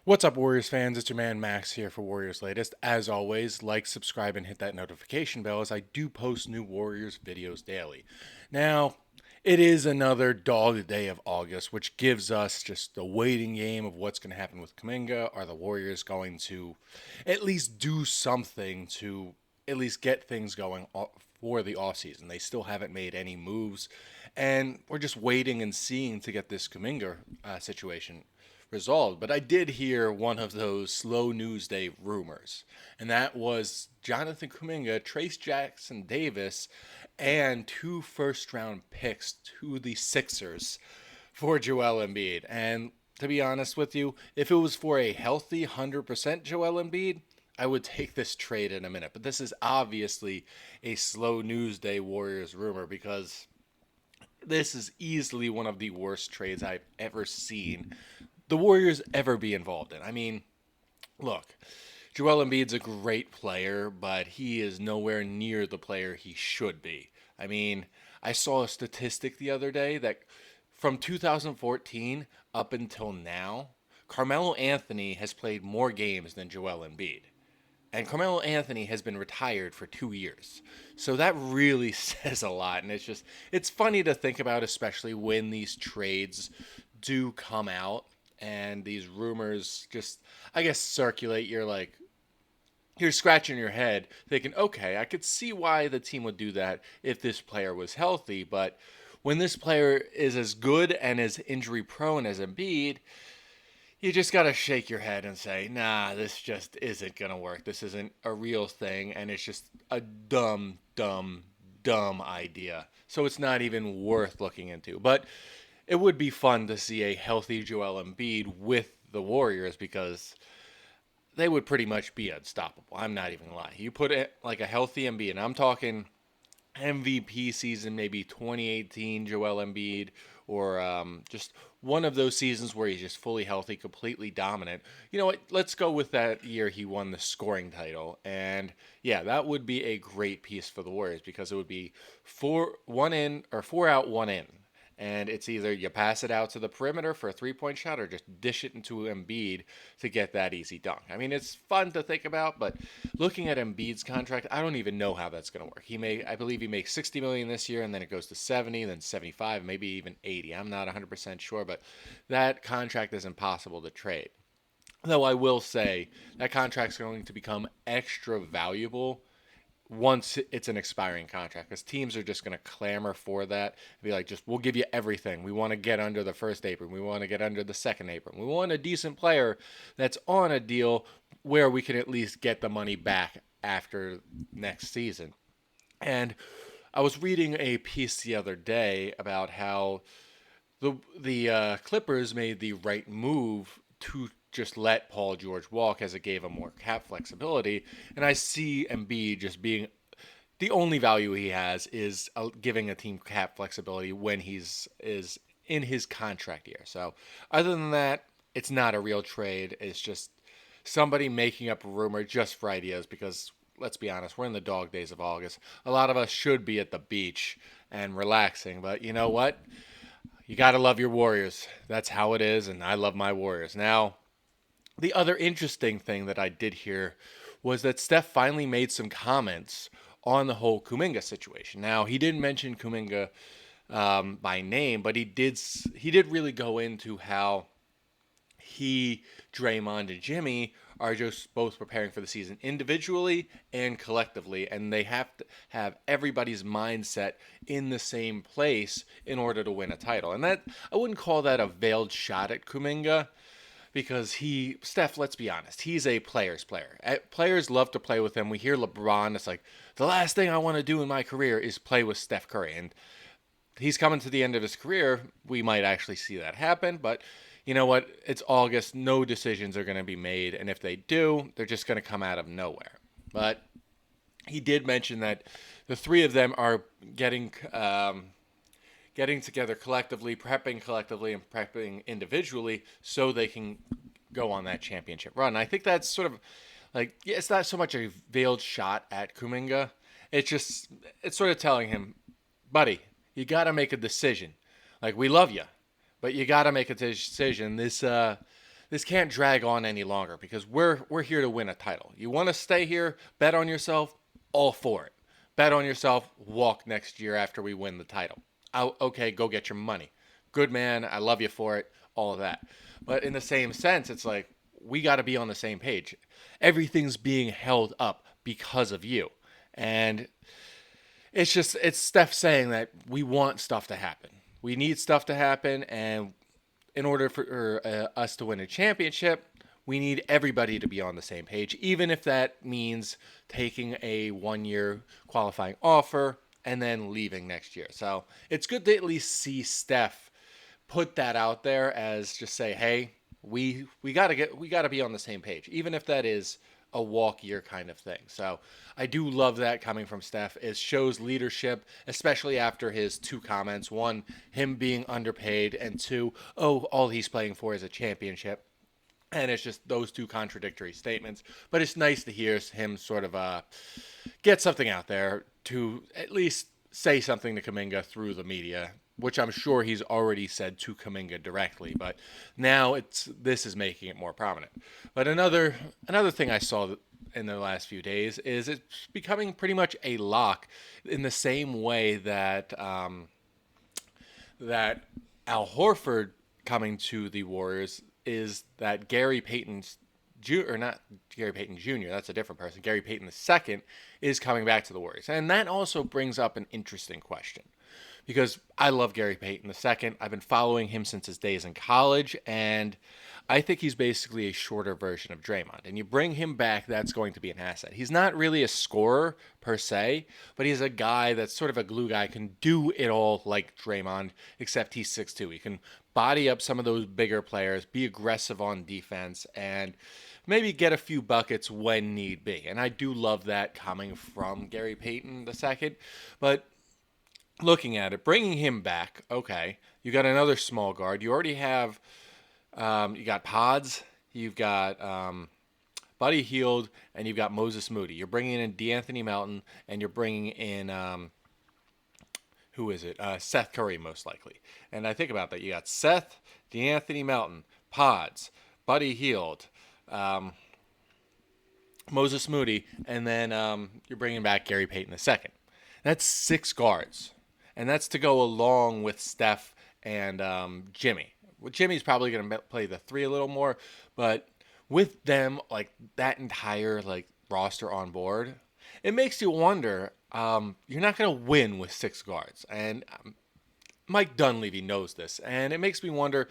What's up, Warriors fans? It's your man Max here for Warriors Latest. As always, like, subscribe, and hit that notification bell as I do post new Warriors videos daily. Now, it is another dog day of August, which gives us just the waiting game of what's going to happen with Kuminga. Are the Warriors going to at least do something to at least get things going for the offseason? They still haven't made any moves, and we're just waiting and seeing to get this Kuminga situation resolved. But I did hear one of those slow news day rumors, and that was Jonathan Kuminga, Trace Jackson Davis, and two first round picks to the Sixers for Joel Embiid. And to be honest with you, if it was for a healthy 100% Joel Embiid, I would take this trade in a minute. But this is obviously a slow news day Warriors rumor because this is easily one of the worst trades I've ever seen the Warriors ever be involved in. I mean, look, Joel Embiid's a great player, but he is nowhere near the player he should be. I mean, I saw a statistic the other day that from 2014 up until now, Carmelo Anthony has played more games than Joel Embiid. And Carmelo Anthony has been retired for 2 years. So that really says a lot. And it's funny to think about, especially when these trades do come out and these rumors just, I guess, circulate. You're scratching your head thinking, okay, I could see why the team would do that if this player was healthy. But when this player is as good and as injury prone as Embiid, you just got to shake your head and say, nah, this just isn't going to work. This isn't a real thing. And it's just a dumb, dumb, dumb idea. So it's not even worth looking into. But it would be fun to see a healthy Joel Embiid with the Warriors because they would pretty much be unstoppable. I'm not even lying. You put it like a healthy Embiid, and I'm talking MVP season, maybe 2018 Joel Embiid, or just one of those seasons where he's just fully healthy, completely dominant. You know what? Let's go with that year he won the scoring title, and yeah, that would be a great piece for the Warriors because it would be four out, one in. And it's either you pass it out to the perimeter for a 3 point shot or just dish it into Embiid to get that easy dunk. I mean, it's fun to think about, but looking at Embiid's contract, I don't even know how that's going to work. I believe he makes 60 million this year, and then it goes to 70, then 75, maybe even 80. I'm not 100% sure, but that contract is impossible to trade. Though I will say that contract's going to become extra valuable once it's an expiring contract because teams are just going to clamor for that and be like, just we'll give you everything. We want to get under the first apron. We want to get under the second apron. We want a decent player that's on a deal where we can at least get the money back after next season. And I was reading a piece the other day about how the Clippers made the right move to just let Paul George walk as it gave him more cap flexibility. And I see Embiid just being the only value he has is giving a team cap flexibility when he's is in his contract year. So other than that, it's not a real trade. It's just somebody making up a rumor just for ideas because let's be honest, we're in the dog days of August. A lot of us should be at the beach and relaxing, but you know what? You got to love your Warriors. That's how it is, and I love my Warriors. Now, the other interesting thing that I did hear was that Steph finally made some comments on the whole Kuminga situation. Now, he didn't mention Kuminga by name, but he did really go into how he, Draymond, and Jimmy are just both preparing for the season individually and collectively, and they have to have everybody's mindset in the same place in order to win a title. And that I wouldn't call that a veiled shot at Kuminga because Steph, let's be honest, he's a player's player. Players love to play with him. We hear LeBron, it's like, the last thing I want to do in my career is play with Steph Curry. And he's coming to the end of his career. We might actually see that happen, but you know what? It's August. No decisions are going to be made. And if they do, they're just going to come out of nowhere. But he did mention that the three of them are getting together collectively, and prepping individually so they can go on that championship run. I think that's sort of like, yeah, it's not so much a veiled shot at Kuminga. It's sort of telling him, buddy, you got to make a decision. Like, we love you, but you got to make a decision. this can't drag on any longer because we're here to win a title. You want to stay here, bet on yourself, all for it. Bet on yourself, walk next year after we win the title. Okay, go get your money. Good man, I love you for it, all of that. But in the same sense, it's like we got to be on the same page. Everything's being held up because of you. And it's Steph saying that we want stuff to happen. We need stuff to happen, and in order for us to win a championship, we need everybody to be on the same page, even if that means taking a 1 year qualifying offer and then leaving next year. So it's good to at least see Steph put that out there as just say, hey, we gotta be on the same page, even if that is a walk year kind of thing. So I do love that coming from Steph. It shows leadership, especially after his two comments. One, him being underpaid, and two, oh, all he's playing for is a championship. And it's just those two contradictory statements. But it's nice to hear him sort of get something out there to at least say something to Kuminga through the media, which I'm sure he's already said to Kuminga directly. But now this is making it more prominent. But another thing I saw in the last few days is it's becoming pretty much a lock in the same way that that Al Horford coming to the Warriors is that Gary Payton's or not Gary Payton Jr., that's a different person. Gary Payton II is coming back to the Warriors. And that also brings up an interesting question because I love Gary Payton II. I've been following him since his days in college, and I think he's basically a shorter version of Draymond. And you bring him back, that's going to be an asset. He's not really a scorer per se, but he's a guy that's sort of a glue guy, can do it all like Draymond, except he's 6'2". He can body up some of those bigger players, be aggressive on defense, and maybe get a few buckets when need be. And I do love that coming from Gary Payton II. But looking at it, bringing him back, okay, you got another small guard. You already have, you got Pods, you've got Buddy Hield, and you've got Moses Moody. You're bringing in DeAnthony Melton, and you're bringing in, who is it? Seth Curry, most likely. And I think about that. You got Seth, DeAnthony Melton, Pods, Buddy Hield, Moses Moody, and then you're bringing back Gary Payton II. That's 6 guards. And that's to go along with Steph and Jimmy. Well, Jimmy's probably going to play the 3 a little more, but with them, like that entire like roster on board, it makes you wonder. You're not going to win with 6 guards, and Mike Dunleavy knows this, and it makes me wonder.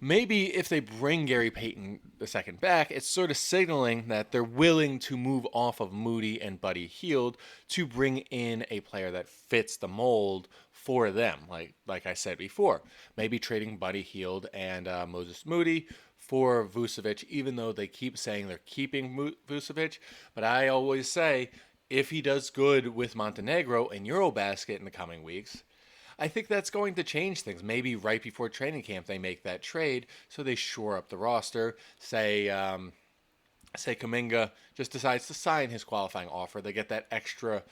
Maybe if they bring Gary Payton II back, it's sort of signaling that they're willing to move off of Moody and Buddy Hield to bring in a player that fits the mold for them. Like I said before, maybe trading Buddy Hield and Moses Moody for Vucevic, even though they keep saying they're keeping Vucevic. But I always say, if he does good with Montenegro and Eurobasket in the coming weeks, I think that's going to change things. Maybe right before training camp they make that trade so they shore up the roster. Say Kuminga just decides to sign his qualifying offer. They get that extra,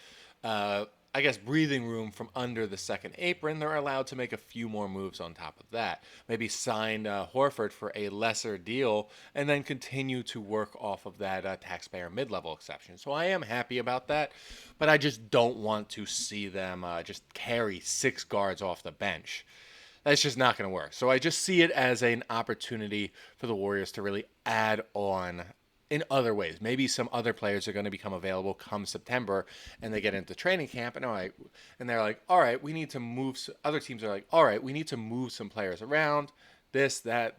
breathing room from under the second apron. They're allowed to make a few more moves on top of that. Maybe sign Horford for a lesser deal and then continue to work off of that taxpayer mid-level exception. So I am happy about that, but I just don't want to see them just carry 6 guards off the bench. That's just not going to work. So I just see it as an opportunity for the Warriors to really add on in other ways. Maybe some other players are going to become available come September, and they get into training camp, and they're like, all right, we need to move. Other teams are like, all right, we need to move some players around. This, that,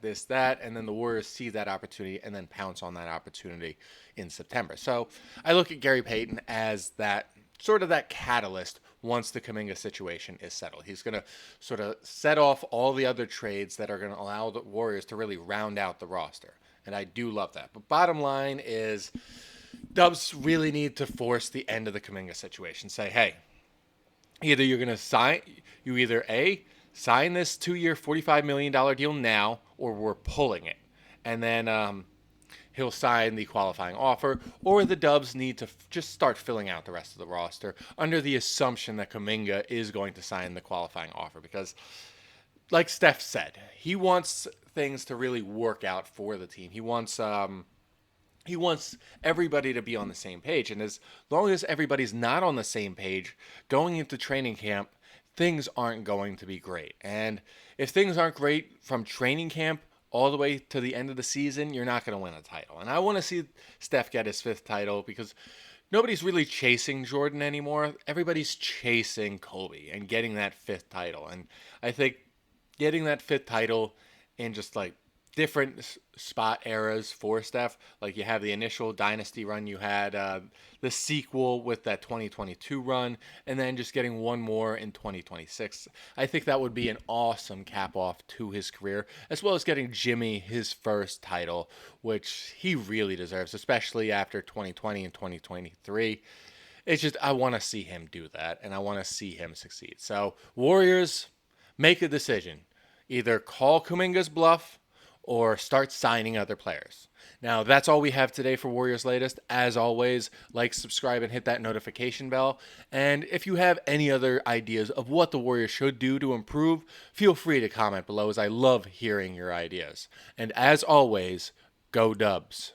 and then the Warriors see that opportunity and then pounce on that opportunity in September. So I look at Gary Payton as that sort of that catalyst once the Kuminga situation is settled. He's going to sort of set off all the other trades that are going to allow the Warriors to really round out the roster. And I do love that. But bottom line is Dubs really need to force the end of the Kuminga situation. Say, hey, either you're going to sign this 2-year, $45 million deal now, or we're pulling it. And then he'll sign the qualifying offer, or the Dubs need to just start filling out the rest of the roster under the assumption that Kuminga is going to sign the qualifying offer. Because like Steph said, he wants things to really work out for the team. He wants everybody to be on the same page, and as long as everybody's not on the same page going into training camp, things aren't going to be great. And if things aren't great from training camp all the way to the end of the season, you're not going to win a title. And I want to see Steph get his fifth title because nobody's really chasing Jordan anymore. Everybody's chasing Kobe and getting that fifth title. And I think getting that fifth title in just like different spot eras for Steph, like you have the initial dynasty run, you had the sequel with that 2022 run, and then just getting one more in 2026. I think that would be an awesome cap off to his career, as well as getting Jimmy his first title, which he really deserves, especially after 2020 and 2023. It's just, I want to see him do that, and I want to see him succeed. So, Warriors, make a decision. Either call Kuminga's bluff or start signing other players. Now, that's all we have today for Warriors Latest. As always, like, subscribe, and hit that notification bell. And if you have any other ideas of what the Warriors should do to improve, feel free to comment below, as I love hearing your ideas. And as always, go Dubs.